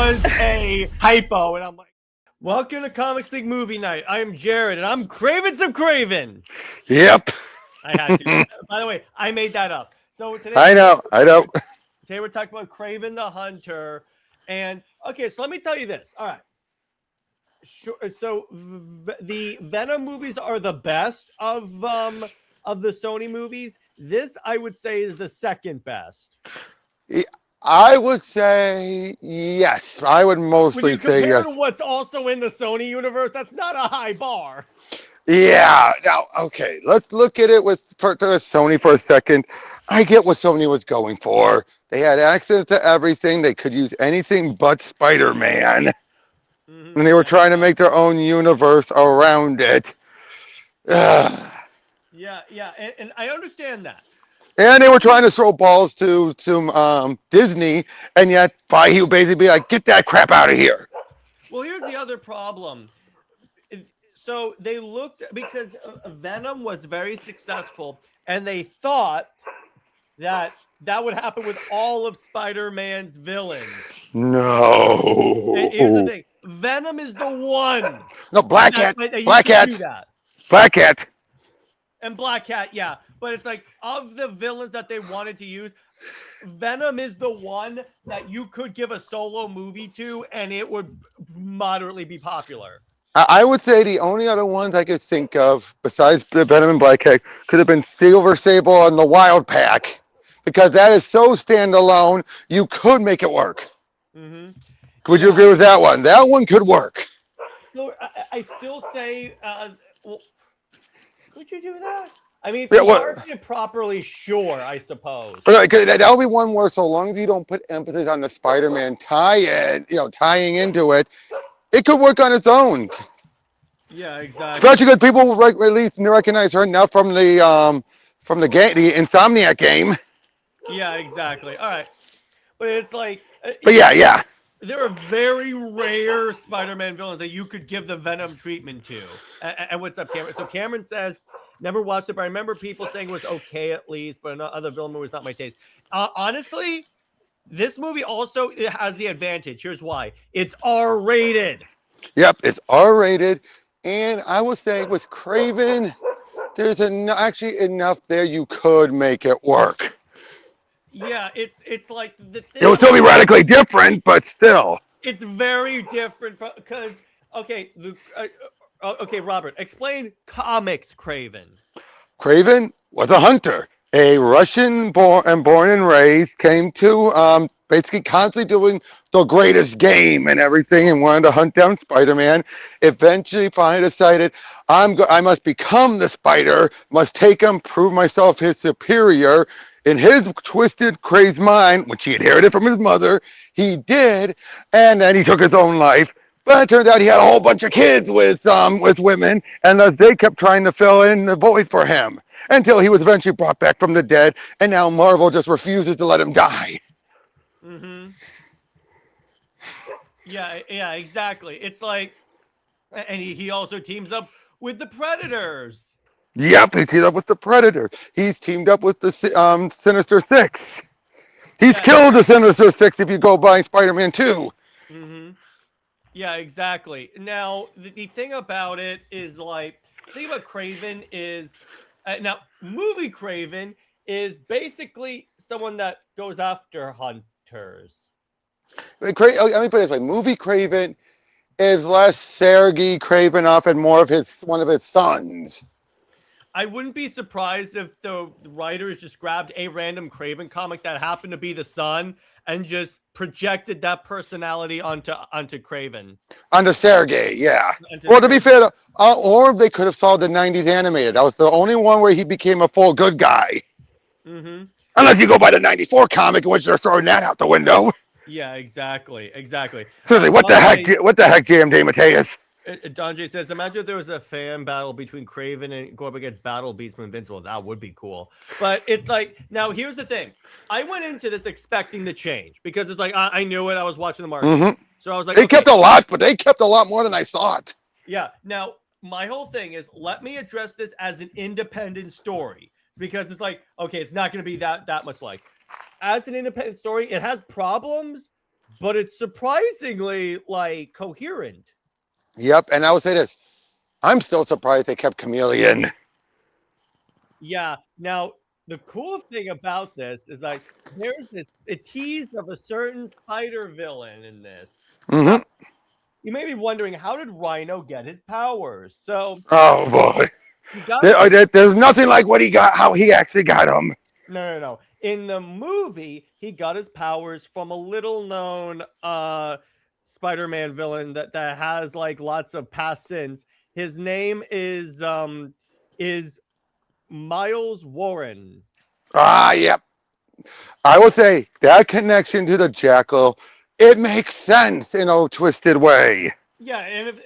was a typo, and I'm like, welcome to Comics League Movie Night. I am Jared, and I'm Kraven some Kraven. Yep. I had to. By the way, I made that up. So today, I know. Today we're talking about Kraven the Hunter, and okay, so let me tell you this. All right. Sure. So the Venom movies are the best of the Sony movies. This, I would say, is the second best. I would say yes. I would mostly say yes. To what's also in the Sony universe, that's not a high bar. Yeah. Now, okay, let's look at it with Sony for a second. I get what Sony was going for. They had access to everything. They could use anything but Spider-Man. Mm-hmm. And they were trying to make their own universe around it. Yeah, and I understand that. And they were trying to throw balls to Disney, and yet he would basically be like, get that crap out of here. Well, here's the other problem. So they looked, because Venom was very successful, and they thought that would happen with all of Spider-Man's villains. No. And here's the thing. Venom is the one. No, Black Cat. Black Cat. And Black Cat, yeah. But it's like, of the villains that they wanted to use, Venom is the one that you could give a solo movie to, and it would moderately be popular. I would say the only other ones I could think of, besides the Venom and Black Cat, could have been Silver Sable and the Wild Pack. Because that is so standalone, you could make it work. Mm-hmm. Would you agree with that one? That one could work. So I still say, well, would you do that? I mean, if you market it properly, sure, I suppose. That'll be one where, so long as you don't put emphasis on the Spider-Man tying into it, it could work on its own. Yeah, exactly. Especially because people at least recognize her enough from the game, the Insomniac game. Yeah, exactly. All right, but it's like, but yeah. There are very rare Spider-Man villains that you could give the Venom treatment to. And what's up, Cameron? So Cameron says, never watched it, but I remember people saying it was okay at least, but another villain movie was not my taste. Honestly, this movie also has the advantage. Here's why. It's R-rated. Yep, it's R-rated. And I would say with Kraven, there's actually enough there you could make it work. Yeah, it's like the thing. It will still be radically different, but still. It's very different because, okay, Robert, explain comics Kraven. Kraven was a hunter. A Russian born and raised, came to basically constantly doing the greatest game and everything, and wanted to hunt down Spider-Man. Eventually finally decided, I must become the Spider, must take him, prove myself his superior. In his twisted, crazed mind, which he inherited from his mother, he did, and then he took his own life. But it turned out he had a whole bunch of kids with women, and thus they kept trying to fill in the void for him until he was eventually brought back from the dead, and now Marvel just refuses to let him die. Mm-hmm. Yeah, exactly. It's like, and he also teams up with the Predators. Yep, he teamed up with the Predator. He's teamed up with the Sinister Six. He's killed the Sinister Six if you go by Spider-Man 2. Mm-hmm. Yeah, exactly. Now, the thing about it is, like, the thing about Kraven is, now, movie Kraven is basically someone that goes after hunters. Let me put it this way. Movie Kraven is less Sergei Kravinoff and more of one of his sons. I wouldn't be surprised if the writers just grabbed a random Kraven comic that happened to be the son and just projected that personality onto Kraven. Onto Sergei, yeah. Well, to be fair, or they could have saw the 90s animated. That was the only one where he became a full good guy. Mm-hmm. Unless you go by the 94 comic, in which they're throwing that out the window. Yeah, exactly. Seriously, what the heck, JMD Mateus? Don J says, imagine if there was a fan battle between Kraven and go up against Battle Beast with Invincible. That would be cool. But it's like, now here's the thing. I went into this expecting the change because it's like, I knew it. I was watching the market. Mm-hmm. So I was like, they kept a lot, but they kept a lot more than I thought. Yeah. Now, my whole thing is, let me address this as an independent story because it's like, okay, it's not going to be that much like. As an independent story, it has problems, but it's surprisingly like coherent. Yep, and I would say this. I'm still surprised they kept Chameleon. Yeah. Now, the cool thing about this is like there's this a tease of a certain spider villain in this. Now, Hmm. you may be wondering, how did Rhino get his powers? So Oh boy, he got his there's nothing like what he got, how he actually got them. no. In the movie, he got his powers from a little known Spider-Man villain that has like lots of past sins. His name is Miles Warren. Ah, yep. I would say that connection to the Jackal, it makes sense in a twisted way. Yeah, and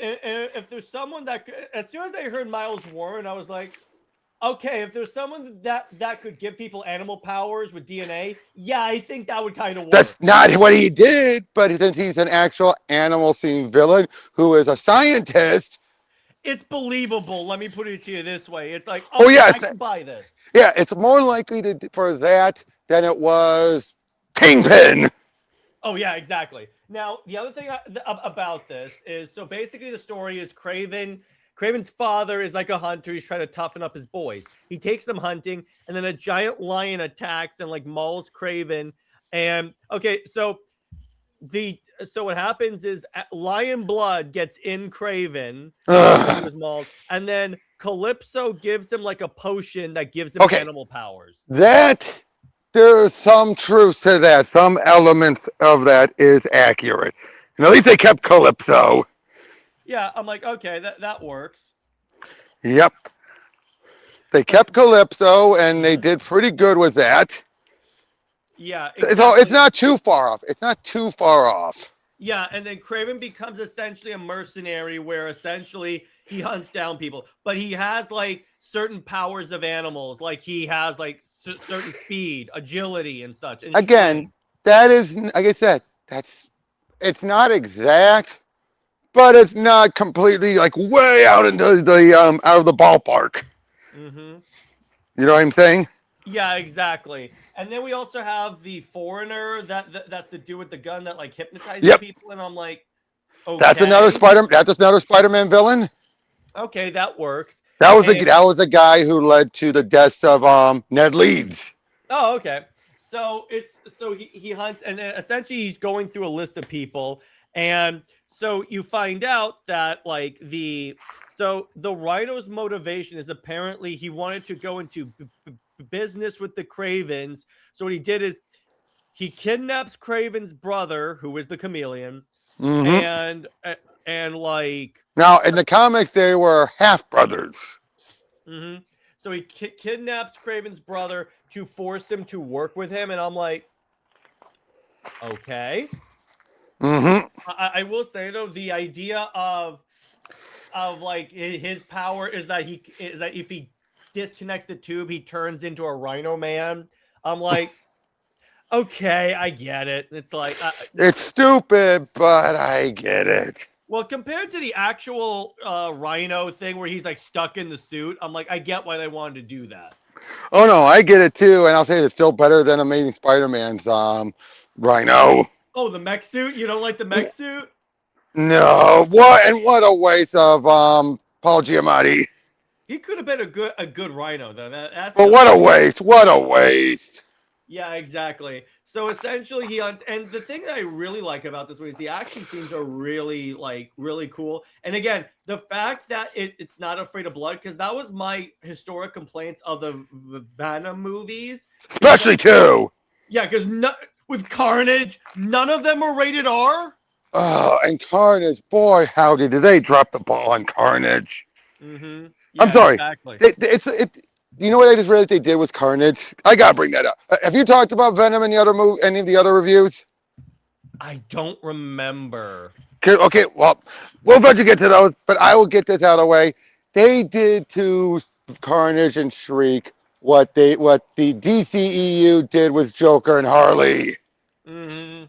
if there's someone that as soon as I heard Miles Warren, I was like, okay, if there's someone that could give people animal powers with DNA, yeah, I think that would kind of work. That's not what he did, but since he's an actual animal-themed villain who is a scientist, It's believable. Let me put it to you this way: it's like, oh okay, yeah, I can buy this. yeah, it's more likely for that than it was Kingpin. Oh yeah, exactly. Now the other thing about this is so basically the story is Kraven. Kraven's father is like a hunter. He's trying to toughen up his boys. He takes them hunting, and then a giant lion attacks and like mauls Kraven. And okay, so what happens is lion blood gets in Kraven when he was mauled, and then Calypso gives him like a potion that gives him Okay. animal powers. That there's some truth to that. Some elements of that is accurate. And at least they kept Calypso. Yeah, I'm like, okay, that works. Yep. They But kept Calypso and they did pretty good with that. yeah, So exactly. it's not too far off. It's not too far off. Yeah, and then Kraven becomes essentially a mercenary where essentially he hunts down people, but he has like certain powers of animals, like he has like certain speed, agility, and such. And Again, that is, like I said, it's not exact, but it's not completely like way out into the out of the ballpark. mm-hmm. You know what I'm saying? Yeah, exactly. And then we also have the foreigner that's the dude with the gun that like hypnotizes Yep. people, and I'm like, okay, That's another Spider-Man villain. okay, that works. That was the guy who led to the deaths of Ned Leeds. Oh, okay. So he hunts, and then essentially he's going through a list of people, and so you find out that like the Rhino's motivation is apparently he wanted to go into business with the Cravens. So what he did is he kidnaps Craven's brother, who is the Chameleon, Mm-hmm. and like Now in the comics they were half brothers. mm-hmm. So he kidnaps Craven's brother to force him to work with him, and I'm like, okay. Mm-hmm. I will say though, the idea of like his power is that if he disconnects the tube, he turns into a Rhino Man. I'm like, okay, I get it. It's like It's stupid, but I get it. well, compared to the actual Rhino thing where he's like stuck in the suit, I'm like, I get why they wanted to do that. Oh no, I get it too, and I'll say it's still better than Amazing Spider-Man's Rhino. Oh, the mech suit? You don't like the mech suit? No, what a waste of Paul Giamatti. He could have been a good Rhino though. That's But what a waste! What a waste! Yeah, exactly. So essentially he hunts, and the thing that I really like about this movie is the action scenes are really really cool. And again, the fact that it's not afraid of blood, because that was my historic complaints of the Venom movies. Especially two. Yeah, because with Carnage, none of them are rated R. Oh, and Carnage, boy, howdy, did they drop the ball on Carnage? Mm-hmm. Yeah, I'm sorry. Exactly. You know what I just realized they did with Carnage? I gotta bring that up. Have you talked about Venom in any of the other reviews? I don't remember. Okay, well, we'll let you get to those, but I will get this out of the way. They did to Carnage and Shriek what the DCEU did with Joker and Harley. Mm-hmm.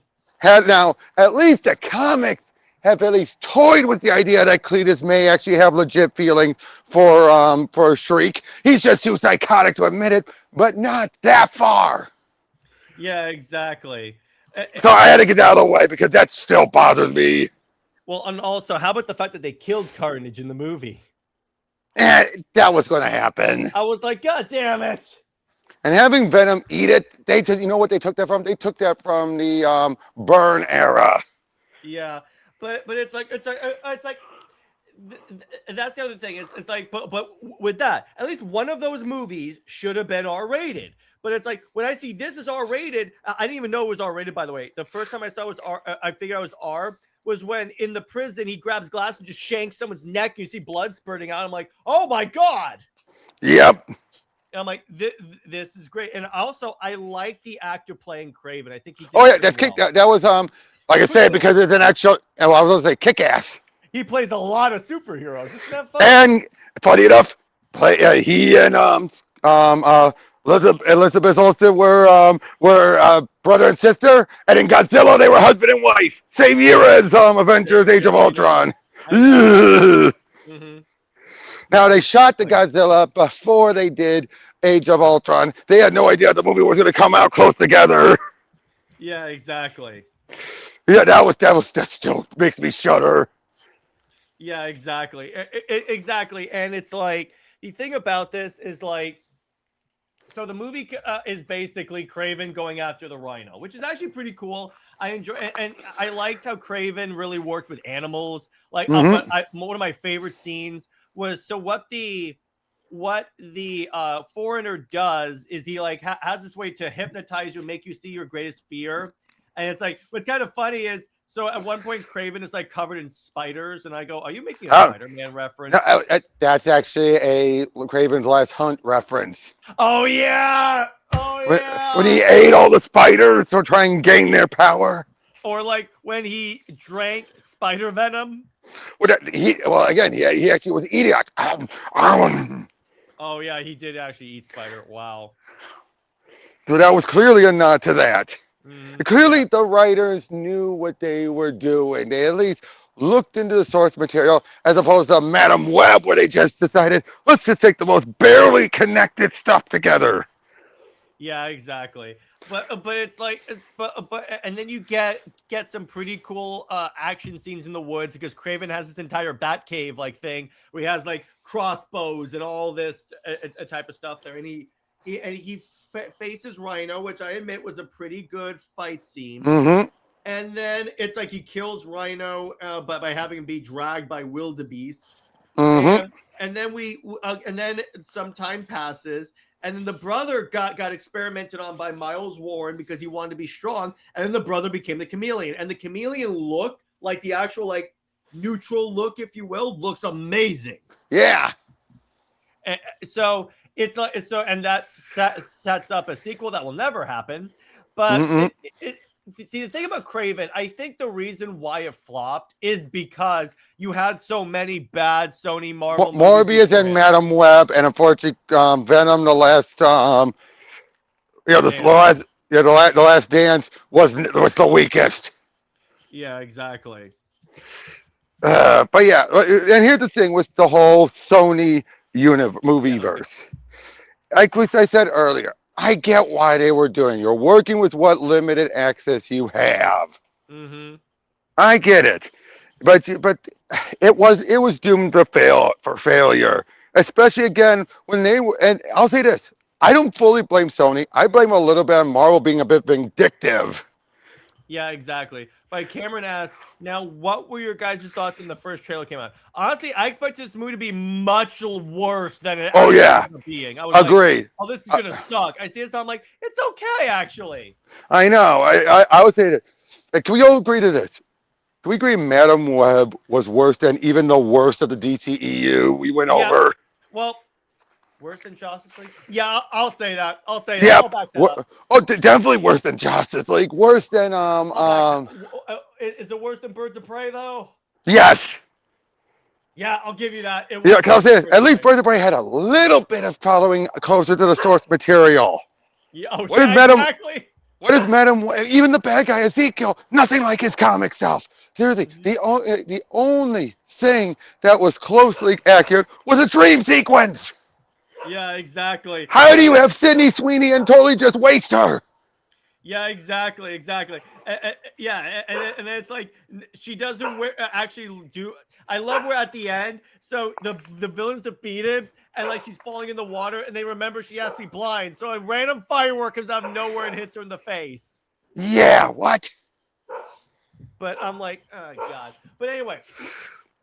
Now, at least the comics have at least toyed with the idea that Cletus may actually have legit feelings for Shriek. He's just too psychotic to admit it, but not that far. Yeah, exactly. So I had to get out of the way because that still bothers me. Well, and also, how about the fact that they killed Carnage in the movie? That was going to happen. I was like, God damn it! And having Venom eat it, you know what they took that from? They took that from the Burn era. Yeah, but it's like that's the other thing. It's like, but with that, at least one of those movies should have been R-rated. But it's like when I see this is R-rated, I didn't even know it was R-rated. By the way, the first time I saw it was R, I figured it was R. Was when in the prison he grabs glass and just shanks someone's neck. And you see blood spurting out. I'm like, oh my god. Yep. And I'm like, this is great. And also, I like the actor playing Kraven. I think he did That's well. Kick. That was like I said, because it's an actual. Well, I was going to say Kick-Ass. He plays a lot of superheroes. Isn't that fun? And funny enough, he and Elizabeth Olsen were brother and sister, and in Godzilla they were husband and wife. Same year as Avengers: Age of Ultron. Mm-hmm. Now they shot the Godzilla before they did Age of Ultron. They had no idea the movie was going to come out close together. Yeah, exactly. Yeah, that still makes me shudder. Yeah, exactly. Exactly. And it's like, the thing about this is like, so the movie is basically Kraven going after the Rhino, which is actually pretty cool. I enjoy, and I liked how Kraven really worked with animals. Like, but one of my favorite scenes was, so what the foreigner does is he like has this way to hypnotize you and make you see your greatest fear. And it's like, what's kind of funny is, so at one point Kraven is like covered in spiders, and I go, "Are you making a Spider-Man reference?" No, that's actually a Kraven's Last Hunt reference. Oh yeah, when he ate all the spiders to try and gain their power. Or like when he drank spider venom. He actually was eating. Oh yeah, he did actually eat spider. Wow. So that was clearly a nod to that. Clearly, the writers knew what they were doing. They at least looked into the source material, as opposed to Madam Web, where they just decided, let's just take the most barely connected stuff together. Yeah, exactly. But it's like, and then you get some pretty cool action scenes in the woods, because Kraven has this entire Batcave like thing where he has like crossbows and all this type of stuff there, and he faces Rhino, which I admit was a pretty good fight scene. And then it's like he kills Rhino by having him be dragged by wildebeests. And then some time passes, and then the brother got experimented on by Miles Warren because he wanted to be strong, and then the brother became the chameleon. And the chameleon look, like the actual like neutral look, if you will, looks amazing. Yeah. And so it's like, and that sets up a sequel that will never happen. But see, the thing about Kraven, I think the reason why it flopped is because you had so many bad Sony Marvel Morbius and Madam Web, and unfortunately Venom, the last the last dance was the weakest. Yeah, exactly. But yeah, and here's the thing with the whole Sony movieverse. Like I said earlier, I get why they were doing. You're working with what limited access you have. I get it, but it was doomed to failure. Especially again when they were. And I'll say this: I don't fully blame Sony. I blame a little bit on Marvel being a bit vindictive. Yeah, exactly. But Cameron asked, now, what were your guys' thoughts when the first trailer came out? Honestly, I expected this movie to be much worse than it ended up being. I was agreed. Like, oh, this is gonna suck. I see this, I'm like, it's okay, actually. I know. I would say that. Can we all agree to this? Can we agree Madam Web was worse than even the worst of the DCEU we went over? Well, worse than Justice League? Yeah, I'll say that. I'll say that. I'll back that up. Oh, definitely worse than Justice League. Worse than Is it worse than Birds of Prey though? Yes. Yeah, I'll give you that. Yeah, because at least Birds of Prey had a little bit of following closer to the source material. Yeah, exactly. What is Madam? Even the bad guy Ezekiel, nothing like his comic self. The only thing that was closely accurate was a dream sequence. Yeah, exactly. How do you have Sydney Sweeney and totally just waste her? Yeah, exactly. Yeah, and it's like she doesn't actually do. I love where at the end, so the villain's defeated, and like she's falling in the water, and they remember she has to be blind, so a random firework comes out of nowhere and hits her in the face. Yeah, what? But I'm like, oh god. But anyway,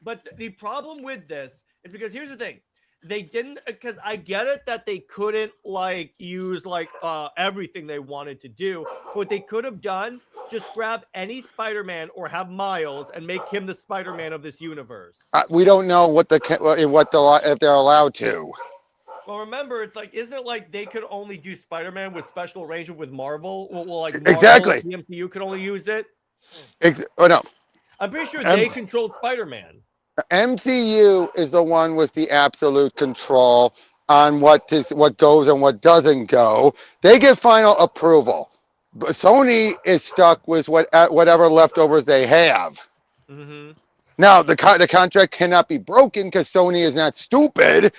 but the problem with this is because here's the thing. They didn't because I get it that they couldn't like use like everything they wanted to do. But what they could have done, just grab any Spider-Man or have Miles and make him the Spider-Man of this universe. We don't know what if they're allowed to. Well, remember, it's like, isn't it like they could only do Spider-Man with special arrangement with Marvel? Well, like Marvel, Exactly. the MCU could only use it. Oh no. I'm pretty sure they controlled Spider-Man. MCU is the one with the absolute control on what goes and what doesn't go. They get final approval. But Sony is stuck with whatever leftovers they have. Mm-hmm. Now, the contract cannot be broken because Sony is not stupid.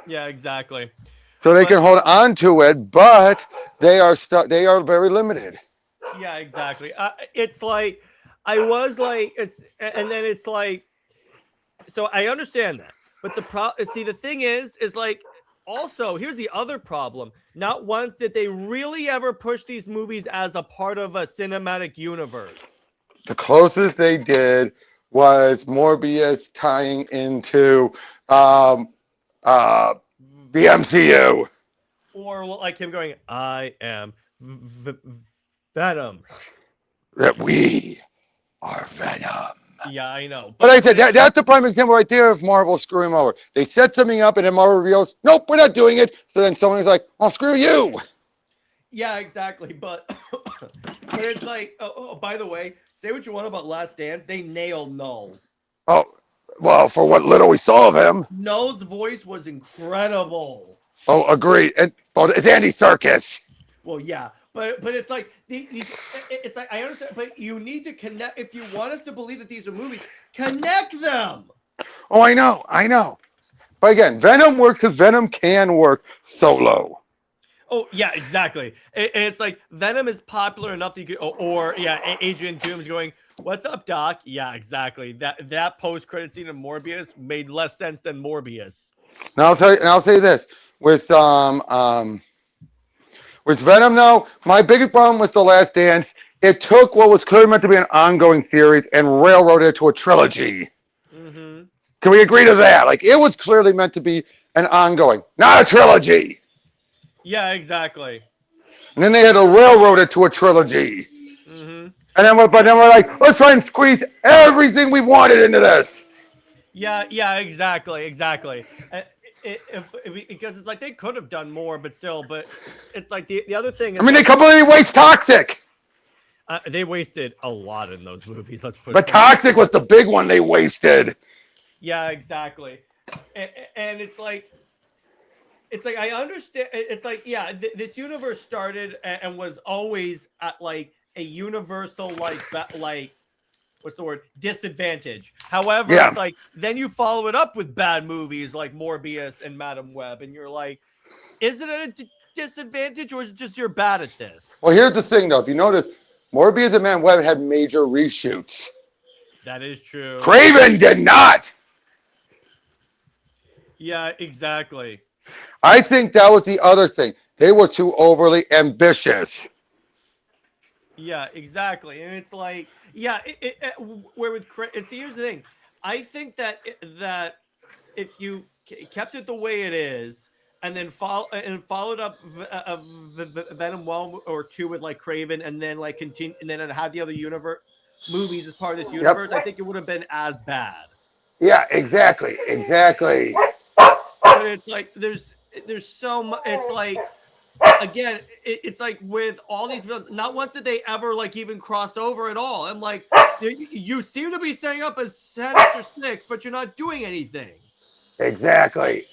Yeah, exactly. So they can hold on to it, but they are stuck. They are very limited. Yeah, exactly. It's like I was like, and then it's like, so I understand that, but the thing is like, also here's the other problem. Not once did they really ever push these movies as a part of a cinematic universe. The closest they did was Morbius tying into the MCU. Or like him going, I am Venom. That we are Venom. Yeah, I know. But I said that's the prime example right there of Marvel screwing over. They set something up and then Marvel reveals, nope, we're not doing it. So then someone's like, I'll screw you. Yeah, exactly. But but it's like, oh, by the way, say what you want about Last Dance, they nailed Null. Oh, well, for what little we saw of him. Null's voice was incredible. Oh, agreed. It's Andy Serkis. Well, yeah, but it's like it's like I understand, but you need to connect if you want us to believe that these are movies. Connect them. Oh, I know. But again, Venom works because Venom can work solo. Oh yeah, exactly. And it's like Venom is popular enough that you could, or yeah, Adrian Toomes going, "What's up, Doc?" Yeah, exactly. That post credit scene of Morbius made less sense than Morbius. Now I'll tell you, and I'll say this with Venom. Now, my biggest problem with The Last Dance, it took what was clearly meant to be an ongoing series and railroaded it to a trilogy. Mm-hmm. Can we agree to that? Like, it was clearly meant to be an ongoing, not a trilogy. Yeah, exactly. And then they had to railroad it to a trilogy. Mm-hmm. And then we're like, let's try and squeeze everything we wanted into this. Yeah, exactly. Because it's like they could have done more, but it's like the other thing. I mean, they completely waste Toxic. They wasted a lot in those movies. Let's put. But Toxic was the big one they wasted. Yeah, exactly. And it's like I understand. It's like this universe started and was always at like a universal like what's the word? Disadvantage. However, It's like then you follow it up with bad movies like Morbius and Madam Web, and you're like, is it a disadvantage or is it just you're bad at this? Well, here's the thing, though. If you notice, Morbius and Madam Web had major reshoots. That is true. Kraven did not. Yeah, exactly. I think that was the other thing. They were too overly ambitious. Yeah, exactly. And it's like, where with see, here's the thing. I think that if you kept it the way it is, and then followed up Venom 1 or 2 with like Kraven, and then like continue, and then had the other universe movies as part of this universe, I think it would have been as bad. Yeah, exactly. But it's like there's so much. It's like again, it's like with all these villains, not once did they ever like even cross over at all. I'm like, you seem to be setting up as Sinister Six, but you're not doing anything. Exactly.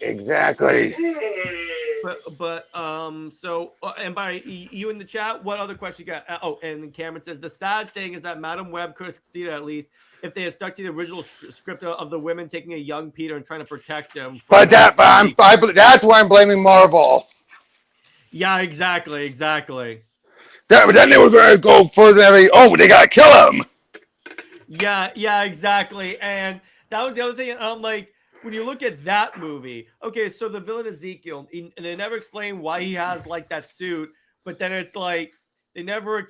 But so and by you in the chat, what other question you got? Oh, and Cameron says the sad thing is that Madam Web could have succeeded at least if they had stuck to the original script of the women taking a young Peter and trying to protect him. That's why I'm blaming Marvel. Yeah, exactly. But then they were going to go further. They got to kill him. Yeah, exactly. And that was the other thing. I'm like, when you look at that movie, okay, so the villain Ezekiel, they never explain why he has like that suit, but then it's like they never.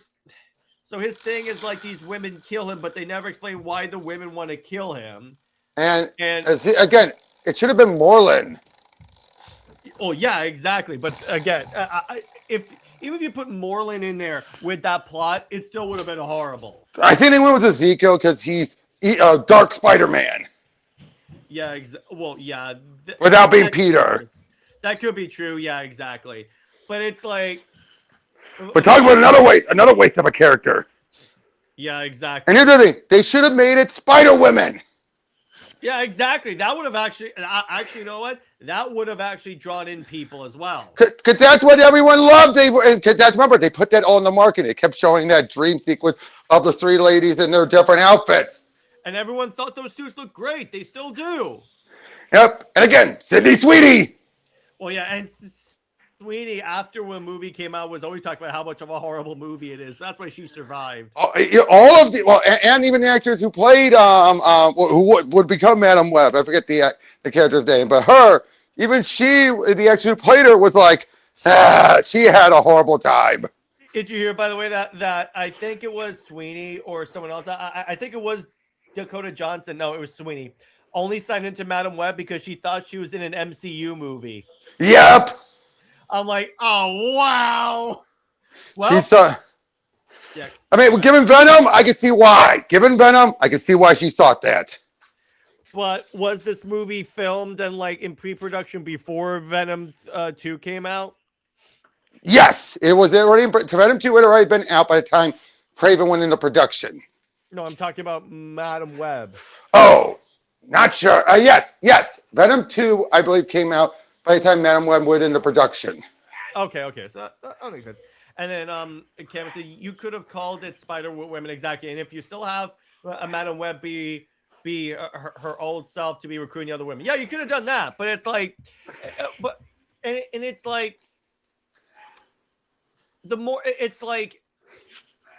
So his thing is like these women kill him, but they never explain why the women want to kill him. And And again, it should have been Moreland. oh yeah, exactly. But again, even if you put Moreland in there with that plot, it still would have been horrible. I think they went with Ezekiel because he's Dark Spider-Man. Yeah, well, yeah. Without being Peter. That could be true. Yeah, exactly. But it's like we're talking about another waste of a character. Yeah, exactly. And here's the thing: they should have made it Spider-Women. Yeah, exactly. That would have actually, you know what? That would have actually drawn in people as well. Because that's what everyone loved. Remember, they put that all in the marketing. They kept showing that dream sequence of the three ladies in their different outfits. And everyone thought those suits looked great. They still do. Yep. And again, Sydney Sweeney. Well, yeah, and Sweeney, after when the movie came out, was always talking about how much of a horrible movie it is. That's why she survived. All of and even the actors who played, who would become Madam Web. I forget the character's name, but even the actor who played her was like, she had a horrible time. Did you hear, by the way, that I think it was Sweeney or someone else? I think it was Dakota Johnson. No, it was Sweeney. Only signed into Madam Web because she thought she was in an MCU movie. Yep. I'm like, oh wow. Well, yeah. I mean, given Venom, I can see why. Given Venom, I can see why she thought that. But was this movie filmed and like in pre-production before Venom 2 came out? Yes, it was already. Venom 2 had already been out by the time Kraven went into production. No, I'm talking about Madam Web. Oh, not sure. Yes. Venom 2, I believe, came out by the time Madam Web went into production. Okay. So that makes sense. And then, Cameron said you could have called it Spider-Women, exactly. And if you still have a Madam Web be her old self to be recruiting other women, yeah, you could have done that. But it's like, and it's like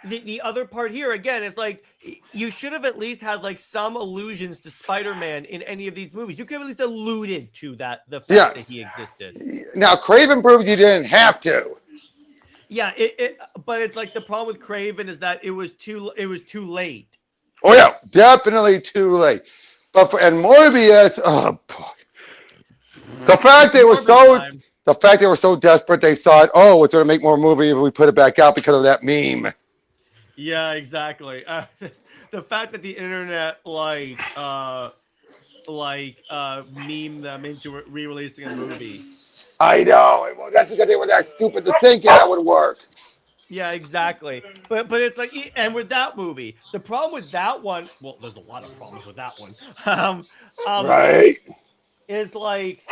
the other part here again is like you should have at least had like some allusions to Spider-Man in any of these movies. You could have at least alluded to the fact that he existed. Now Kraven proved you didn't have to. Yeah, but it's like the problem with Kraven is that it was too late. Oh yeah, definitely too late. And Morbius, oh boy. The fact they were so desperate they thought, oh, it's going to make more movie if we put it back out because of that meme. Yeah, exactly. The fact that the internet memed them into re-releasing a movie. I know. Well, that's because they were that stupid to think that would work. Yeah, exactly. But it's like, and with that movie, the problem with that one, well, there's a lot of problems with that one. Right. Is like,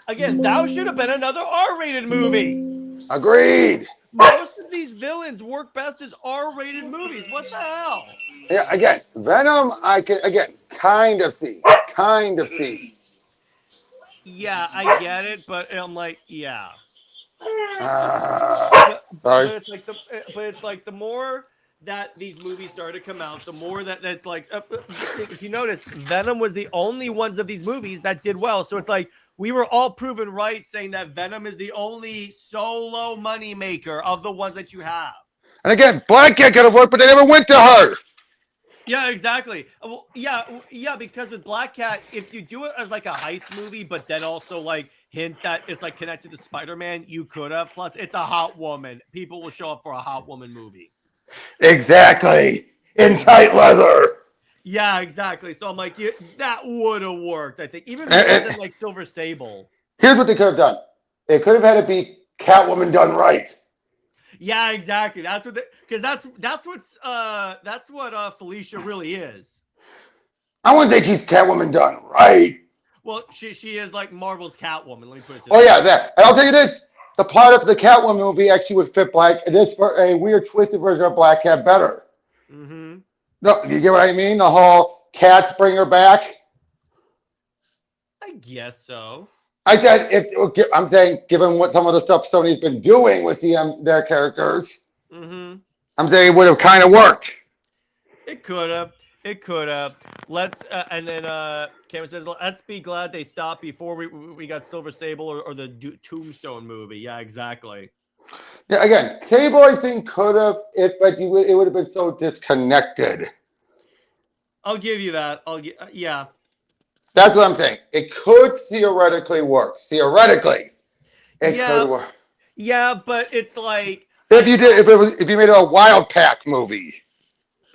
again, that should have been another R-rated movie. Agreed. Most of these villains work best as R-rated movies. What the hell? Yeah, again, Venom, I can, kind of see. Yeah, I get it, but I'm like, yeah. Sorry. But it's like the more that these movies started to come out, the more that's like, if you notice, Venom was the only ones of these movies that did well. So it's like we were all proven right saying that Venom is the only solo money maker of the ones that you have. And again, Black Cat could have worked, but they never went to her. Yeah, exactly. Well, yeah, because with Black Cat, if you do it as like a heist movie, but then also like hint that it's like connected to Spider-Man, you could have. Plus, it's a hot woman. People will show up for a hot woman movie. Exactly. In tight leather. Yeah, exactly. So I'm like, that would have worked, I think. Even more than like Silver Sable. Here's what they could have done. They could have had it be Catwoman done right. Yeah, exactly. That's what that's what Felicia really is. I wouldn't say she's Catwoman done right. Well, she is like Marvel's Catwoman. Let me put it. Oh yeah, that. And I'll tell you this: the plot of the Catwoman movie actually would fit this for a weird twisted version of Black Cat better. Mm-hmm. No, you get what I mean? The whole cats bring her back. I guess so. I said, if I'm saying, given what some of the stuff Sony's been doing with their characters, I'm saying it would have kind of worked. It could have. It could have. Let's and then Cameron says, "Let's be glad they stopped before we got Silver Sable or the Tombstone movie." Yeah, exactly. Yeah, again, Sable I think could have but it would have been so disconnected. I'll give you that. Yeah. That's what I'm saying. It could theoretically work. Theoretically, it could work. Yeah, but it's like if you made it a Wild Pack movie.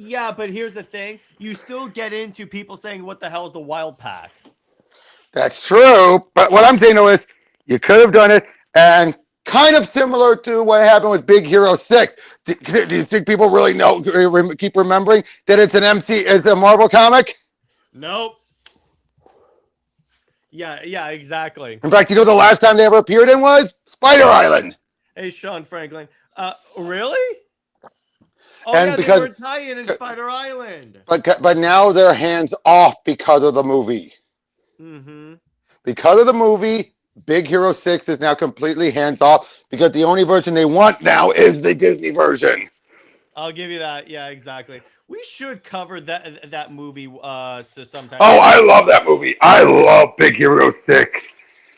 Yeah, but here's the thing: you still get into people saying, "What the hell is the Wild Pack?" That's true, but what I'm saying is, you could have done it, and kind of similar to what happened with Big Hero 6. Do you think people really keep remembering that it's a Marvel comic? Nope. Yeah, exactly. In fact, you know the last time they ever appeared in was Spider Island. Hey, Sean Franklin. Really? Oh, and yeah, because, they were tie-in in Spider Island. But now they're hands off because of the movie. Because of the movie, Big Hero 6 is now completely hands off because the only version they want now is the Disney version. I'll give you that. Yeah, exactly. We should cover that movie sometime. Oh, I love that movie. I love Big Hero 6.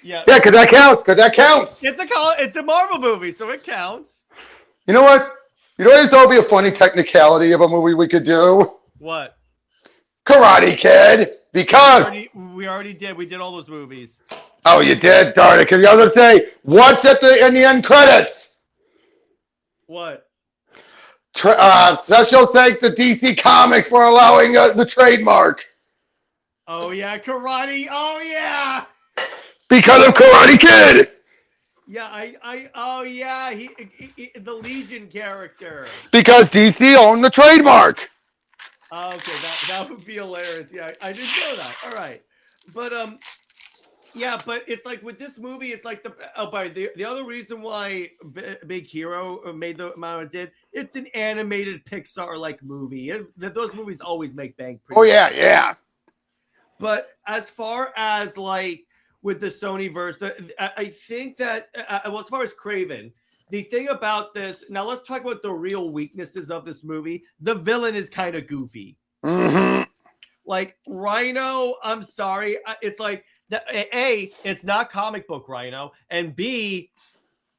Yeah, because that counts. It's a Marvel movie, so it counts. You know what? You know what? This would be a funny technicality of a movie we could do. What? Karate Kid. Because we already did. We did all those movies. Oh, you did? Darn it. Because the other say, what's in the end credits? What? Special thanks to DC Comics for allowing the trademark. Oh, yeah. Karate. Oh, yeah. Because of Karate Kid. Yeah, oh, yeah. He the Legion character. Because DC owned the trademark. Oh, okay, that would be hilarious. Yeah, I didn't know that. All right, but yeah, but it's like with this movie, it's like the other reason why Big Hero made the amount it did. It's an animated Pixar-like movie. Those movies always make bank. Oh yeah. But as far as like with the Sony verse, I think that well, as far as Kraven. The thing about this, now let's talk about the real weaknesses of this movie. The villain is kind of goofy. Like Rhino, I'm sorry. It's like, A, it's not comic book Rhino. And B,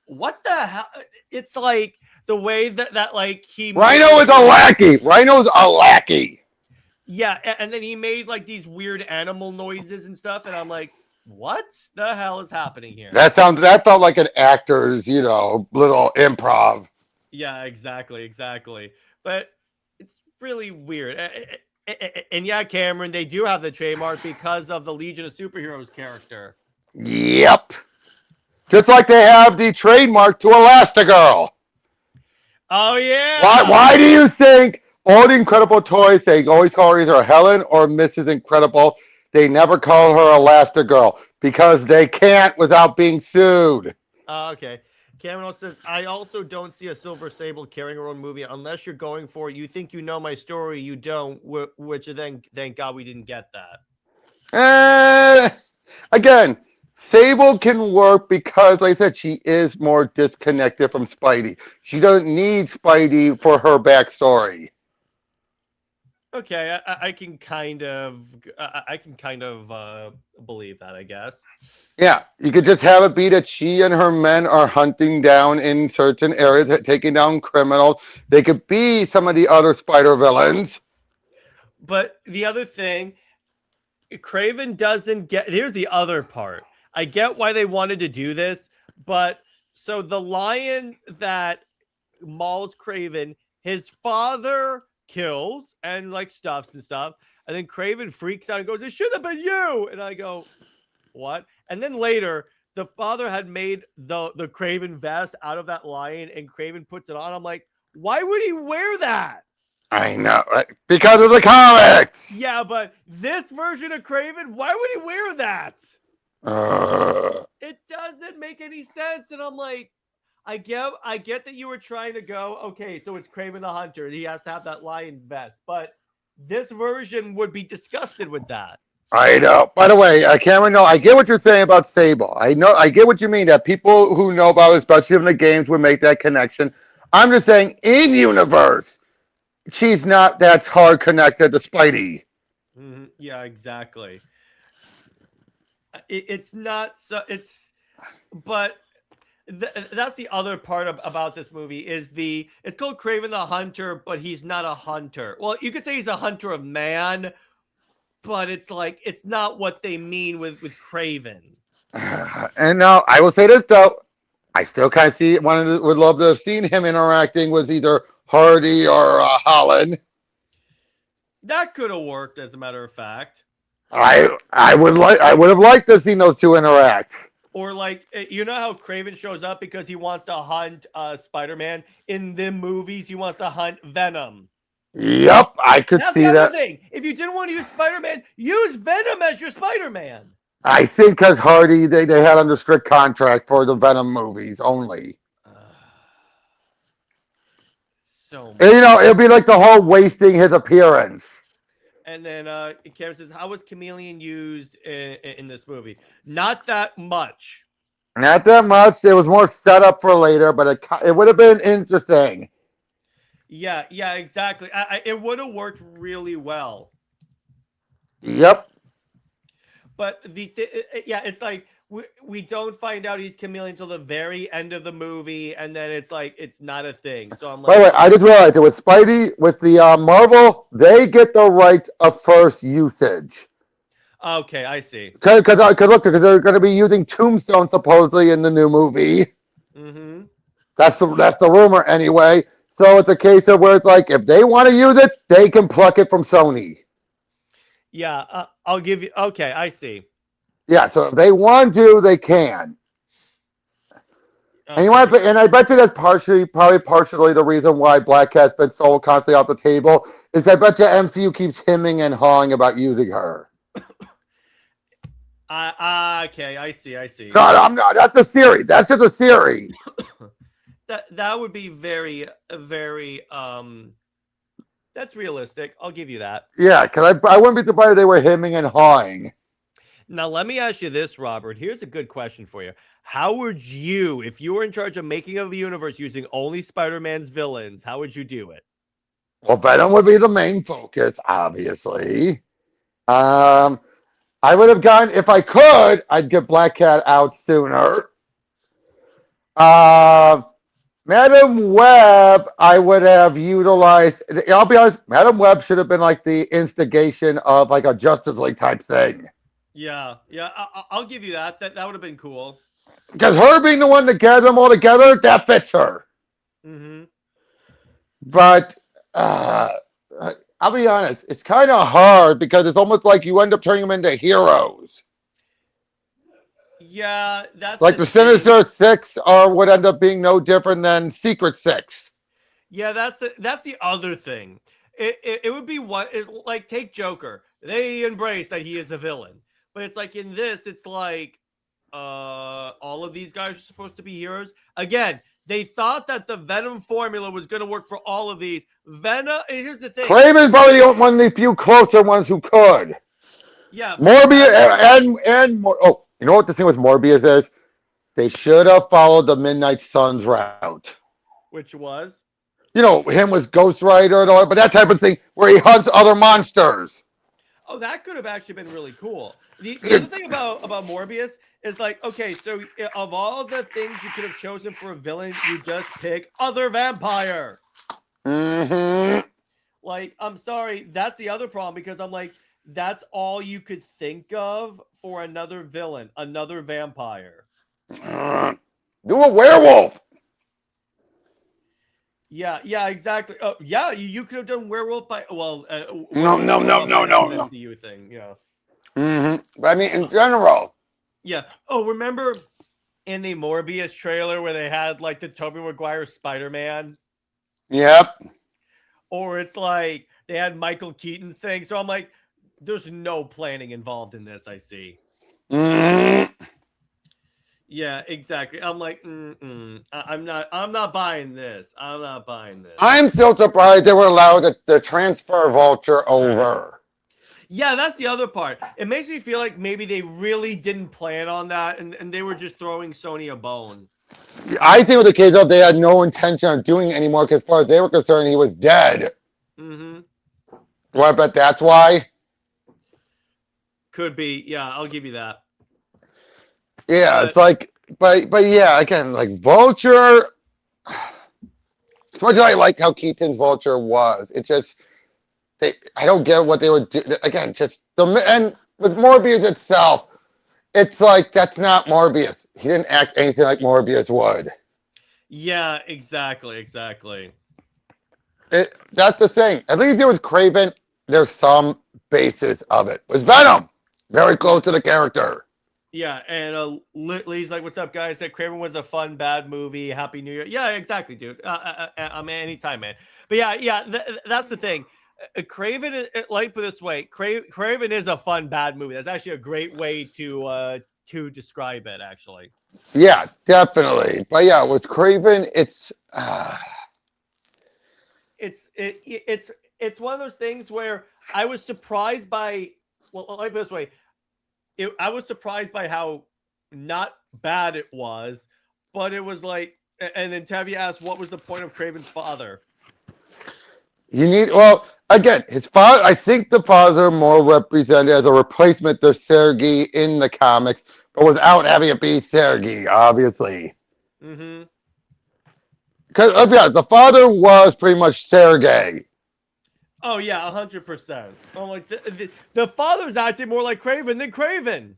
what the hell? It's like the way that like he... Rhino is a lackey. Rhino's a lackey. Yeah, and then he made like these weird animal noises and stuff. And I'm like, what the hell is happening here? That felt like an actor's, little improv. Yeah, exactly. But it's really weird. And yeah, Cameron, they do have the trademark because of the Legion of Superheroes character. Yep. Just like they have the trademark to Elastigirl. Oh, yeah. Why do you think all the Incredible toys, they always call her either Helen or Mrs. Incredible? They never call her Elastigirl because they can't without being sued. Okay. Cameron also says, I also don't see a Silver Sable carrying her own movie unless you're going for it. You think you know my story, you don't, which then thank God we didn't get that. Again, Sable can work because, like I said, she is more disconnected from Spidey. She doesn't need Spidey for her backstory. Okay, I can kind of believe that, I guess. Yeah, you could just have it be that she and her men are hunting down in certain areas, taking down criminals. They could be some of the other Spider villains. But the other thing, Kraven doesn't get... Here's the other part. I get why they wanted to do this, but so the lion that mauls Kraven, his father... kills and like stuffs and stuff, and then Kraven freaks out and goes, "It should have been you." And I go, "What?" And then later, the father had made the Kraven vest out of that lion, and Kraven puts it on. I'm like, why would he wear that? I know, right? Because of the comics. Yeah, but this version of Kraven, why would he wear that? It doesn't make any sense. And I'm like, I get that you were trying to go, okay, so it's Kraven the Hunter. He has to have that lion vest. But this version would be disgusted with that. I know. By the way, Cameron, no, I get what you're saying about Sable. I know, I get what you mean that people who know about it, especially in the games, would make that connection. I'm just saying, in universe, she's not that hard connected to Spidey. Yeah, exactly. It's not so. But that's the other part about this movie is it's called Kraven the Hunter, but he's not a hunter. Well, you could say he's a hunter of man, but it's like it's not what they mean with Kraven. And now I will say this though, I still kind of would love to have seen him interacting with either Hardy or Holland. That could have worked, as a matter of fact. I would have liked to have seen those two interact. Or like you know how Kraven shows up because he wants to hunt Spider-Man in the movies. He wants to hunt Venom. Yep, I could That's see the other that. thing. If you didn't want to use Spider-Man, use Venom as your Spider-Man. I think because Hardy, they had under strict contract for the Venom movies only. So much. And, it'd be like the whole wasting his appearance. And then Cameron says, how was Chameleon used in this movie? Not that much. Not that much. It was more set up for later, but it would have been interesting. Yeah, exactly. It would have worked really well. Yep. But it's like we don't find out he's Chameleon until the very end of the movie, and then it's like it's not a thing. So I'm like, by the way, I just realized it with Spidey, with the Marvel, they get the right of first usage. Okay, I see. Because they're going to be using Tombstone supposedly in the new movie. Mm-hmm. That's the rumor anyway. So it's a case of where it's like if they want to use it, they can pluck it from Sony. Yeah, I'll give you. Okay, I see. Yeah, so if they want to, they can. Okay. And I bet you that's probably partially the reason why Black Cat's been so constantly off the table. Is I bet you MCU keeps hemming and hawing about using her. Okay, I see. God, I'm not. That's a series. That's just a series. that would be very, very. That's realistic. I'll give you that. Yeah, because I wouldn't be surprised if they were hemming and hawing. Now, let me ask you this, Robert. Here's a good question for you. How would you, if you were in charge of making a universe using only Spider-Man's villains, how would you do it? Well, Venom would be the main focus, obviously. I would have gone, if I could, I'd get Black Cat out sooner. Madam Web, I would have utilized, I'll be honest, Madam Web should have been like the instigation of like a Justice League type thing. Yeah, I'll give you that. That would have been cool. Because her being the one to gather them all together, that fits her. Mm-hmm. But I'll be honest, it's kind of hard because it's almost like you end up turning them into heroes. Yeah, that's like the Sinister Six would end up being no different than Secret Six. Yeah, that's the other thing. It would be like take Joker. They embrace that he is a villain, but it's like in this, it's like all of these guys are supposed to be heroes. Again, they thought that the Venom formula was going to work for all of these. Venom. Here's the thing. Kraven's probably one of the few closer ones who could. Yeah, Morbius and oh, you know what the thing with Morbius is? They should have followed the Midnight Suns route. Which was? Him was Ghost Rider and all, but that type of thing where he hunts other monsters. Oh, that could have actually been really cool. The other thing about Morbius is like, okay, so of all the things you could have chosen for a villain, you just pick other vampire. Mm-hmm. Like, I'm sorry, that's the other problem because I'm like, that's all you could think of for another villain, another vampire. Do a werewolf. Yeah, exactly. Oh, yeah, you could have done werewolf by No. MCU thing, yeah. Mm-hmm. But I mean, in general. Yeah. Oh, remember in the Morbius trailer where they had like the Tobey Maguire Spider-Man? Yep. Or it's like they had Michael Keaton's thing. So I'm like, there's no planning involved in this. I see. Mm-hmm. Yeah, exactly. I'm like, I'm not buying this. I'm not buying this. I'm still surprised they were allowed to transfer Vulture over. Yeah, that's the other part. It makes me feel like maybe they really didn't plan on that, and they were just throwing Sony a bone. I think with the case of they had no intention of doing it anymore because as far as they were concerned, he was dead. Mm-hmm. Well, I bet that's why. Could be. Yeah, I'll give you that. Yeah, it's like, but yeah, again, like Vulture. As much as I like how Keaton's Vulture was, it just I don't get what they would do. Again, just and with Morbius itself, it's like that's not Morbius. He didn't act anything like Morbius would. Yeah, exactly. That's the thing. At least it was Kraven. There's some basis of it. It was Venom. Very close to the character. Yeah, and Lee's like, "What's up, guys?" Said Kraven was a fun, bad movie. Happy New Year. Yeah, exactly, dude. I mean, anytime, man. But yeah, that's the thing. Kraven, like put this way, Kraven is a fun, bad movie. That's actually a great way to describe it, actually. Yeah, definitely. But yeah, with Kraven, it's one of those things where I was surprised by. Well, like this way, I was surprised by how not bad it was, but it was like. And then Tevye asked, "What was the point of Kraven's father?" well, again, his father, I think the father more represented as a replacement to Sergei in the comics, but without having it be Sergei, obviously. Mm-hmm. Because, let's be honest, the father was pretty much Sergei. Oh yeah, 100%. Oh, like the father's acting more like Kraven than Kraven.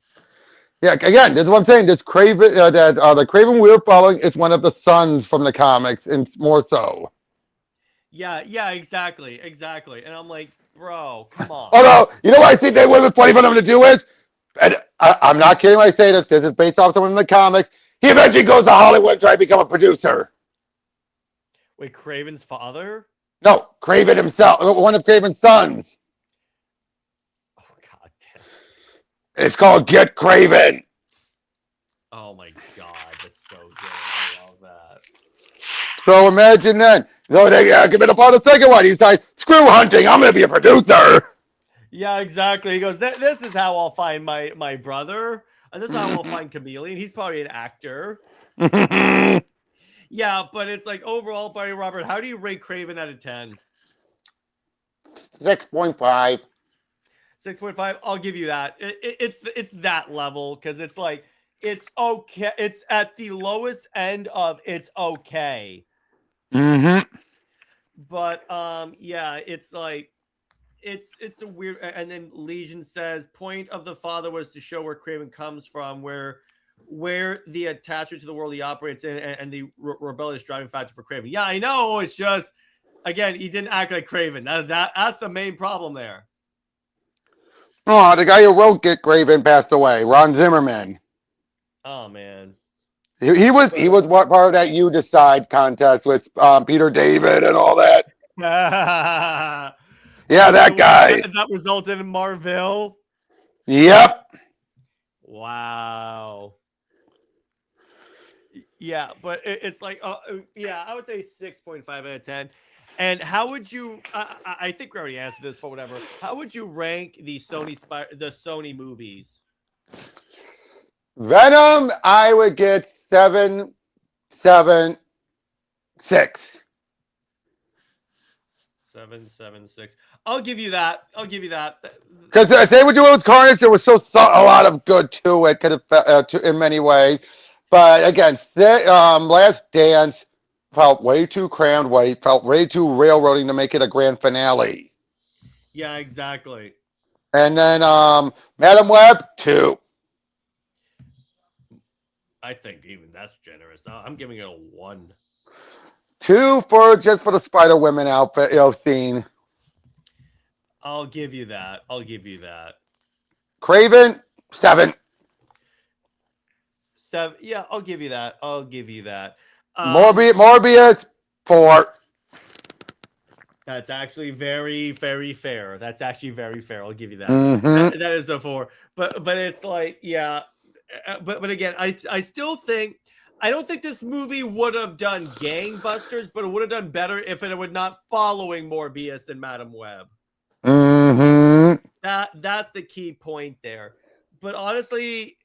Yeah, again, this is what I'm saying. This Kraven, the Kraven we're following is one of the sons from the comics, and more so. Yeah, exactly. And I'm like, bro, come on. Although, you know what I think they would have been funny for them to do is, and I'm not kidding when I say this. This is based off someone in the comics. He eventually goes to Hollywood and tries to become a producer. Wait, Kraven's father? No, Kraven himself, one of Kraven's sons. Oh god damn. It's called Get Kraven. Oh my god, that's so good. I love that. So imagine then. So they commit upon the second one. He's like, screw hunting. I'm going to be a producer. Yeah, exactly. He goes, this is how I'll find my brother. And this is how I'll find Chameleon. He's probably an actor. Yeah, but it's like overall, buddy Robert, how do you rate Kraven out of 10? 6.5. 6.5. I'll give you that. It's that level because it's like it's okay. It's at the lowest end of it's okay. Mm-hmm. But yeah, it's like it's a weird. And then Legion says point of the father was to show where Kraven comes from, where the attachment to the world he operates in and the rebellious driving factor for Kraven. Yeah, I know. It's just again, he didn't act like Kraven. That's the main problem there. Oh, the guy who wrote Get Kraven passed away. Ron Zimmerman. Oh man. He was what part of that You Decide contest with Peter David and all that. Yeah, that guy. That resulted in Marvel. Yep. Wow. Yeah, but it's like, yeah, I would say 6.5 out of 10. And how would you? I think we already answered this, but whatever. How would you rank the Sony movies? Venom, I would get 7, 7, 6. 7, 7, 6. I'll give you that. Because if they would do it with Carnage, there was a lot of good to it, in many ways. But again, Last Dance felt way too crammed, felt way too railroading to make it a grand finale. Yeah, exactly. And then Madam Web, 2. I think even that's generous. I'm giving it a 1. 2 just for the Spider Women outfit, scene. I'll give you that. Kraven, 7. 7. Yeah, I'll give you that. Morbius, 4. That's actually very, very fair. I'll give you that. Mm-hmm. That is a 4. But it's like, yeah. But again, I still think I don't think this movie would have done gangbusters, but it would have done better if it were not following Morbius and Madam Web. Mm-hmm. That's the key point there. But honestly,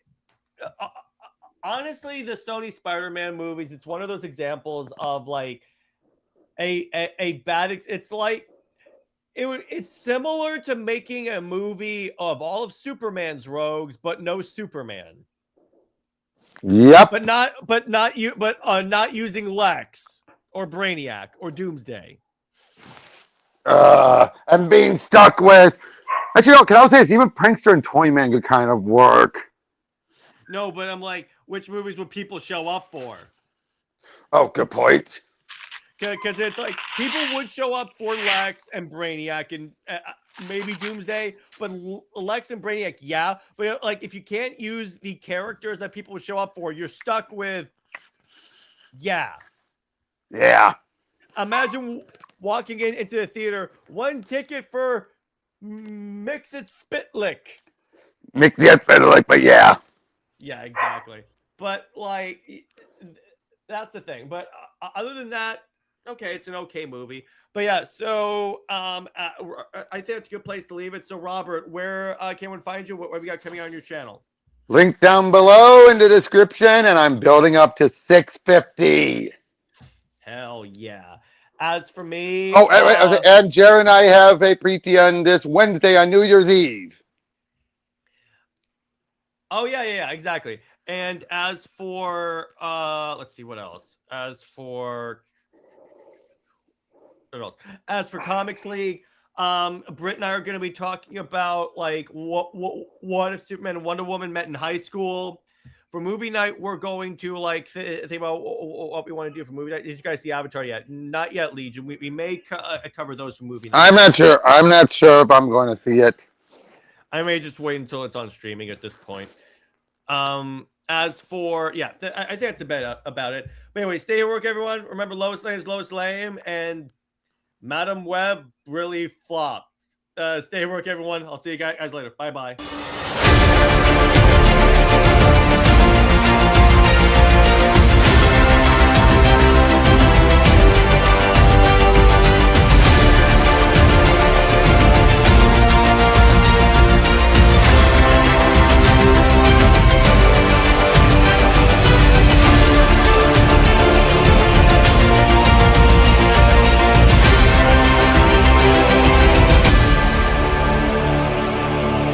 the Sony Spider-Man movies, it's one of those examples of like a bad. It's like it's similar to making a movie of all of Superman's rogues, but no Superman. Yep. But not using Lex or Brainiac or Doomsday. And being stuck with. Actually, no, can I say this? Even Prankster and Toyman could kind of work. No, but I'm like, which movies would people show up for? Oh, good point. Because it's like people would show up for Lex and Brainiac and maybe Doomsday, but Lex and Brainiac, yeah. But like, if you can't use the characters that people would show up for, you're stuck with, yeah. Imagine walking into the theater, 1 ticket for Mix It Spitlick. Mix It Spitlick, but yeah. Yeah, exactly. But like, that's the thing. But other than that, okay, it's an okay movie. But yeah, so I think that's a good place to leave it. So Robert, where can one find you? What have you got coming on your channel? Link down below in the description, and I'm building up to 650. Hell yeah. As for me, and Jared and I have a preview on this Wednesday on New Year's Eve. Oh yeah, exactly. And as for let's see what else. As for Comics League, Britt and I are going to be talking about like what if Superman and Wonder Woman met in high school. For movie night, we're going to like think about what we want to do for movie night. Did you guys see Avatar yet? Not yet, Legion. We may cover those for movie night. I'm not sure. I'm not sure if I'm going to see it. I may just wait until it's on streaming at this point. As for I think that's about it. But anyway, stay at work, everyone. Remember, Lois Lane is Lois Lame, and Madam Web really flopped. Stay at work, everyone. I'll see you guys later. Bye.